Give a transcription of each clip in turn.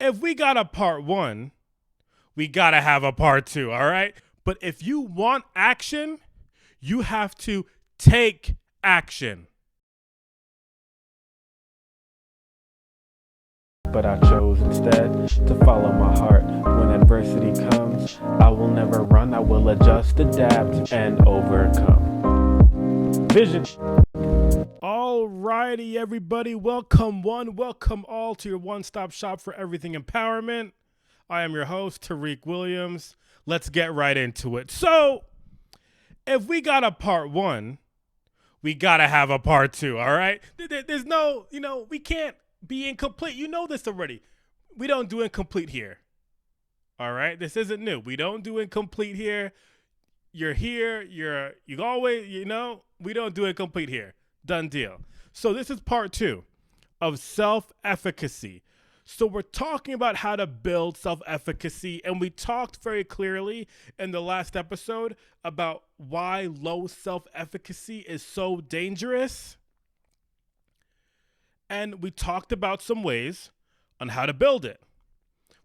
if we got a part one, we gotta have a part two, all right? But if you want action, you have to take action. But I chose instead to follow my heart. When adversity comes, I will never run. I will adjust, adapt, and overcome. Vision. Alrighty, everybody. Welcome welcome all to your one-stop shop for everything empowerment. I am your host, Tariq Williams. Let's get right into it. So, if we got a part one, we gotta have a part two, all right? There's no, we can't be incomplete. You know this already. We don't do incomplete here. All right? This isn't new. We don't do incomplete here. You're here. You always, we don't do incomplete here. Done deal. So this is part two of self-efficacy. So we're talking about how to build self-efficacy, and we talked very clearly in the last episode about why low self-efficacy is so dangerous. And we talked about some ways on how to build it.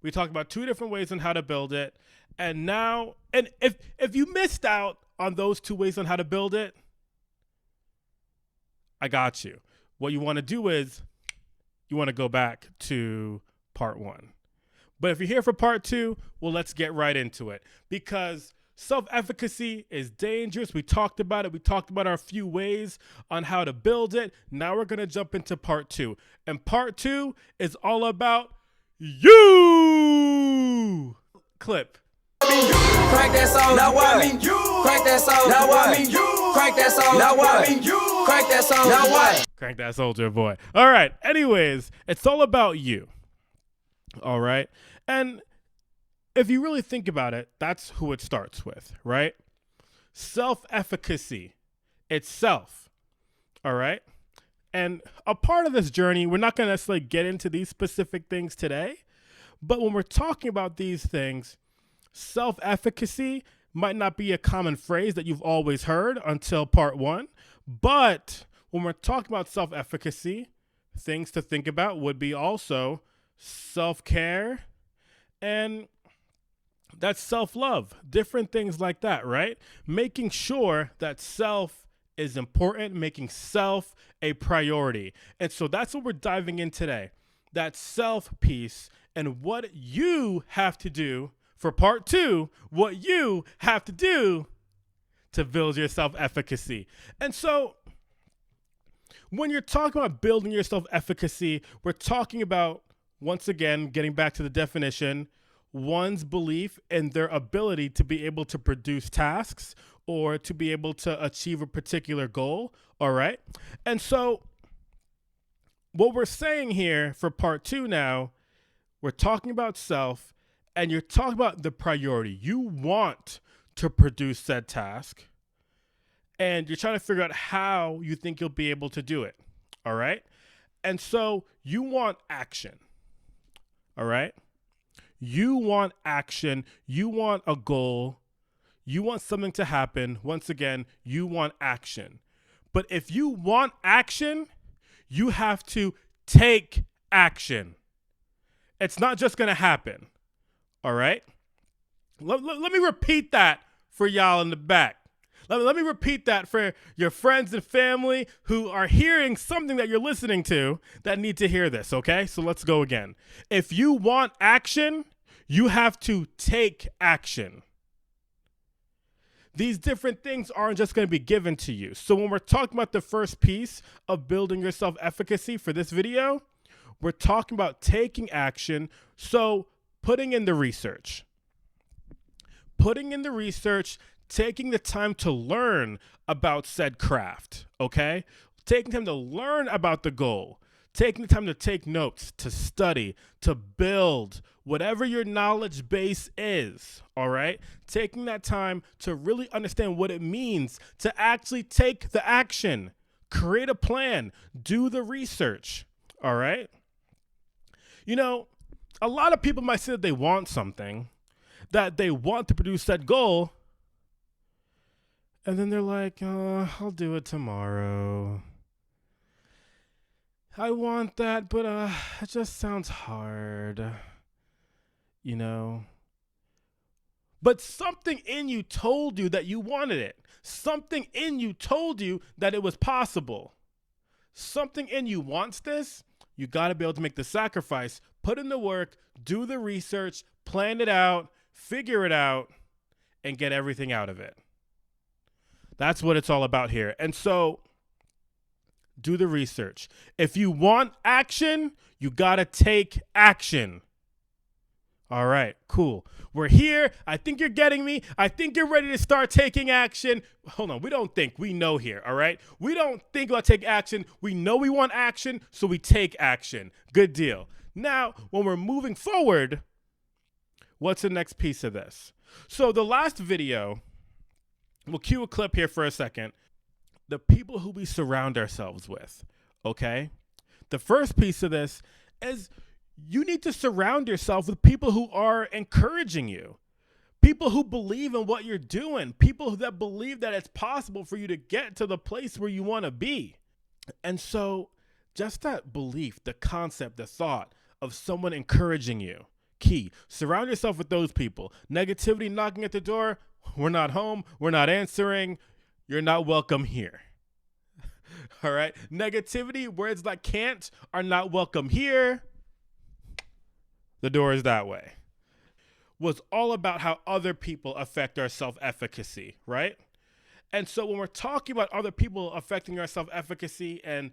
We talked about two different ways on how to build it. And now, and if you missed out on those two ways on how to build it, I got you. What you want to do is you want to go back to part one. But if you're here for part two, well, let's get right into it. Because self-efficacy is dangerous. We talked about it. We talked about our few ways on how to build it. Now we're going to jump into part two. And part two is all about you. Clip. Crank that song, now what? Crank that song, now what? Crank that song, now what? Crank that song, now what? Crank that soldier boy. All right. Anyways, it's all about you. All right. And if you really think about it, that's who it starts with, right? Self-efficacy. It's self. All right. And a part of this journey, we're not going to necessarily get into these specific things today, but when we're talking about these things, self-efficacy might not be a common phrase that you've always heard until part one. But when we're talking about self-efficacy, things to think about would be also self-care and that's self-love, different things like that, right? Making sure that self is important, making self a priority. And so that's what we're diving in today, that self piece and what you have to do for part two, what you have to do to build your self-efficacy. And so when you're talking about building your self-efficacy, we're talking about, once again, getting back to the definition, one's belief in their ability to be able to produce tasks or to be able to achieve a particular goal, all right? And so what we're saying here for part two now, we're talking about self, and you're talking about the priority. You want to produce said task, and you're trying to figure out how you think you'll be able to do it, all right? And so you want action, all right? You want action. You want a goal. You want something to happen. Once again, you want action. But if you want action, you have to take action. It's not just going to happen. All right? Let me repeat that for y'all in the back. Let me repeat that for your friends and family who are hearing something that you're listening to that need to hear this, okay? So let's go again. If you want action, you have to take action. These different things aren't just going to be given to you. So when we're talking about the first piece of building your self-efficacy for this video, we're talking about taking action. So putting in the research. Taking the time to learn about said craft, okay? Taking time to learn about the goal. Taking the time to take notes, to study, to build whatever your knowledge base is, all right? Taking that time to really understand what it means to actually take the action, create a plan, do the research, all right? A lot of people might say that they want something, that they want to produce that goal, and then they're like, I'll do it tomorrow. I want that, but it just sounds hard. you know, but something in you told you that you wanted it. Something in you told you that it was possible. Something in you wants this. You got to be able to make the sacrifice, put in the work, do the research, plan it out, figure it out, and get everything out of it. That's what it's all about here. And so do the research. If you want action, you got to take action. All right, cool. We're here. I think you're getting me. I think you're ready to start taking action. Hold on. We don't think. We know here, all right? We don't think about take action. We know we want action, so we take action. Good deal. Now, when we're moving forward, what's the next piece of this? So the last video, we'll cue a clip here for a second. The people who we surround ourselves with, okay? The first piece of this is you need to surround yourself with people who are encouraging you, people who believe in what you're doing, people that believe that it's possible for you to get to the place where you want to be. And so just that belief, the concept, the thought of someone encouraging you, key. Surround yourself with those people. Negativity knocking at the door, we're not home, we're not answering, you're not welcome here. All right? Negativity, words like can't are not welcome here. The door is that way. Was all about how other people affect our self-efficacy, right? And so when we're talking about other people affecting our self-efficacy, and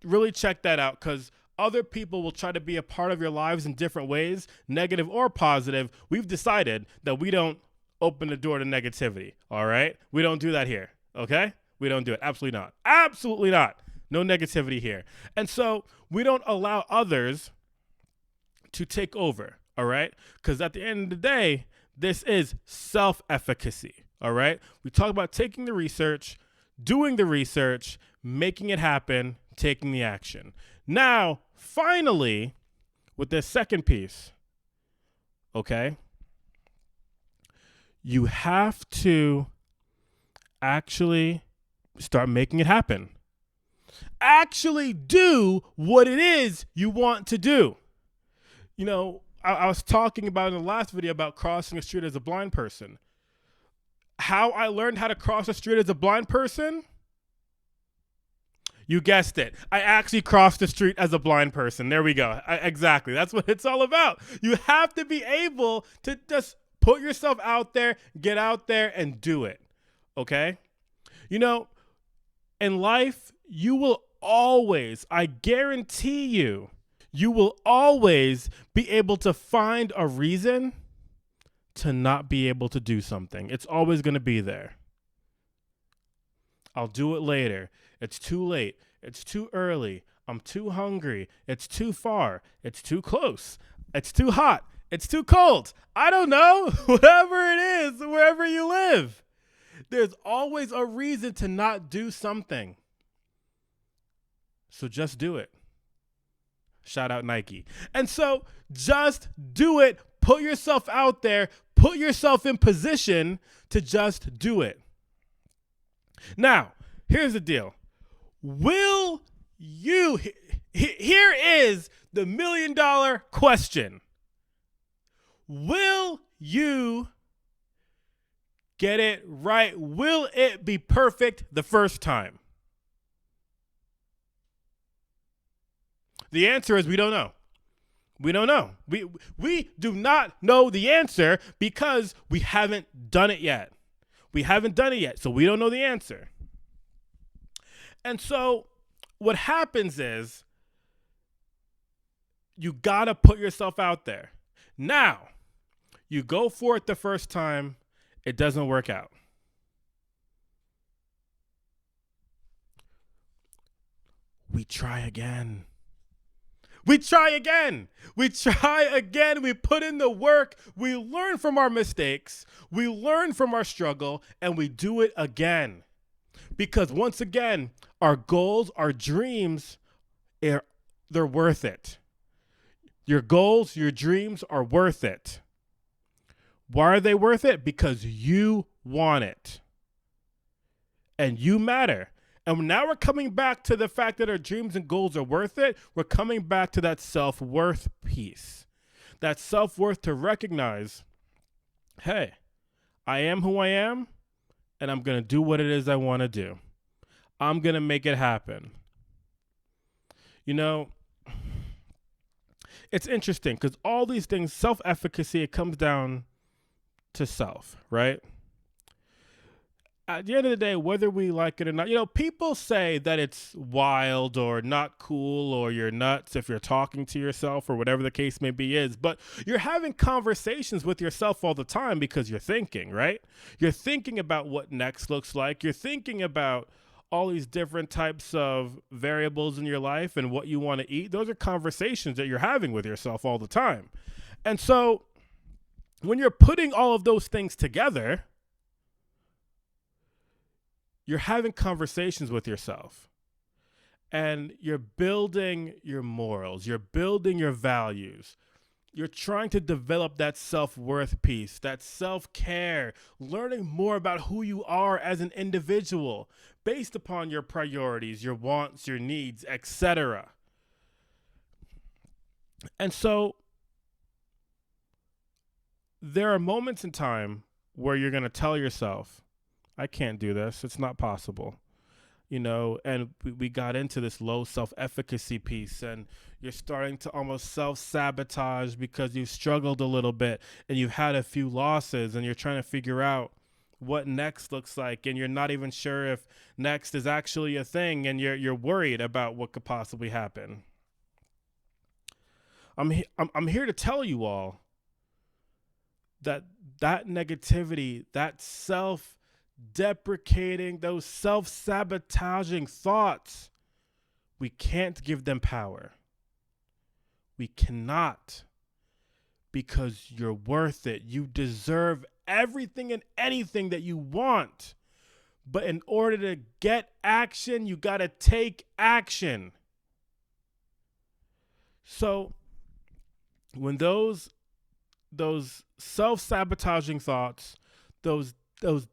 really check that out, because other people will try to be a part of your lives in different ways, negative or positive. We've decided that we don't open the door to negativity, all right? We don't do that here, okay? We don't do it. Absolutely not. Absolutely not. No negativity here. And so we don't allow others to take over, all right? Because at the end of the day, this is self-efficacy, all right? We talk about taking the research, doing the research, making it happen, taking the action. Now, finally, with this second piece, okay, you have to actually start making it happen. Actually do what it is you want to do. You know, I was talking about in the last video about crossing a street as a blind person. How I learned how to cross a street as a blind person? You guessed it. I actually crossed the street as a blind person. There we go. Exactly. That's what it's all about. You have to be able to just put yourself out there, get out there, and do it. Okay? You know, in life, you will always, I guarantee you, you will always be able to find a reason to not be able to do something. It's always going to be there. I'll do it later. It's too late. It's too early. I'm too hungry. It's too far. It's too close. It's too hot. It's too cold. I don't know. Whatever it is, wherever you live, there's always a reason to not do something. So just do it. Shout out Nike. And so just do it. Put yourself out there. Put yourself in position to just do it. Now, here's the deal. Will you, here is the $1 million question. Will you get it right? Will it be perfect the first time? The answer is we don't know. We don't know. We do not know the answer because we haven't done it yet. We haven't done it yet, so we don't know the answer. And so what happens is you got to put yourself out there. Now, you go for it the first time, it doesn't work out. We try again. We try again. We try again. We put in the work. We learn from our mistakes. We learn from our struggle, and we do it again. Because once again, our goals, our dreams, they're worth it. Your goals, your dreams are worth it. Why are they worth it? Because you want it. And you matter. And now we're coming back to the fact that our dreams and goals are worth it. We're coming back to that self-worth piece. that self-worth to recognize, hey, I am who I am, and I'm going to do what it is I want to do. I'm going to make it happen. You know, it's interesting because all these things, self-efficacy, it comes down to self, right? At the end of the day, whether we like it or not, people say that it's wild or not cool or you're nuts if you're talking to yourself or whatever the case may be is, but you're having conversations with yourself all the time because you're thinking, right? You're thinking about what next looks like. You're thinking about all these different types of variables in your life and what you want to eat. Those are conversations that you're having with yourself all the time. And so when you're putting all of those things together, you're having conversations with yourself and you're building your morals. You're building your values. You're trying to develop that self-worth piece, that self-care, learning more about who you are as an individual based upon your priorities, your wants, your needs, etc. And so there are moments in time where you're going to tell yourself, I can't do this. It's not possible. And we got into this low self-efficacy piece, and you're starting to almost self-sabotage because you've struggled a little bit and you've had a few losses and you're trying to figure out what next looks like, and you're not even sure if next is actually a thing, and you're worried about what could possibly happen. I'm here to tell you all that negativity, that self-deprecating, those self-sabotaging thoughts, we can't give them power. We cannot, because you're worth it. You deserve everything and anything that you want. But in order to get action, you got to take action. So when those self-sabotaging thoughts, those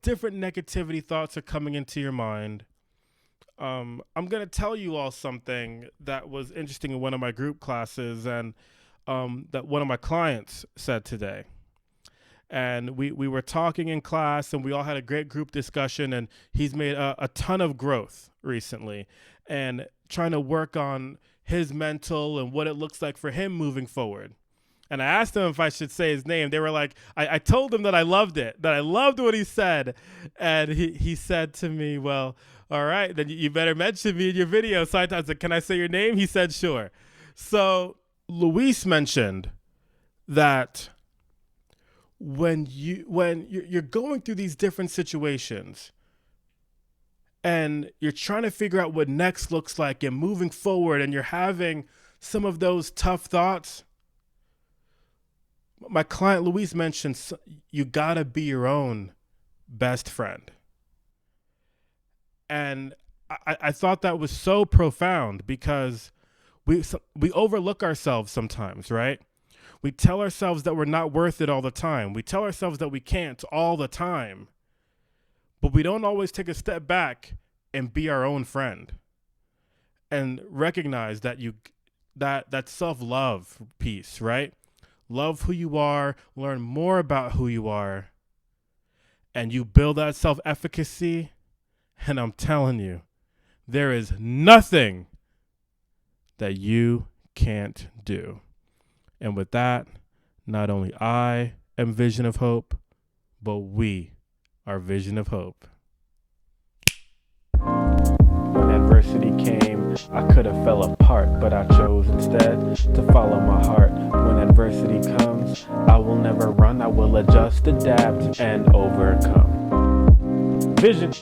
different negativity thoughts are coming into your mind, I'm going to tell you all something that was interesting in one of my group classes and that one of my clients said today. And we were talking in class and we all had a great group discussion, and he's made a ton of growth recently and trying to work on his mental and what it looks like for him moving forward. And I asked him if I should say his name. They were like, I told him that I loved it, that I loved what he said. And he said to me, well, all right, then you better mention me in your video. So I said, can I say your name? He said, sure. So Luis mentioned that when you're going through these different situations and you're trying to figure out what next looks like and moving forward, and you're having some of those tough thoughts, my client Luis mentioned you gotta be your own best friend. And I thought that was so profound because we overlook ourselves sometimes, right? We tell ourselves that we're not worth it all the time. We tell ourselves that we can't all the time. But we don't always take a step back and be our own friend and recognize that that self-love piece, right? Love who you are, learn more about who you are, and you build that self-efficacy. And I'm telling you, there is nothing that you can't do. And with that, not only I am Vision of Hope, but we are Vision of Hope. When adversity came, I could have fell apart, but I chose instead to follow my heart. When adversity comes, I will never run, I will adjust, adapt, and overcome. Vision.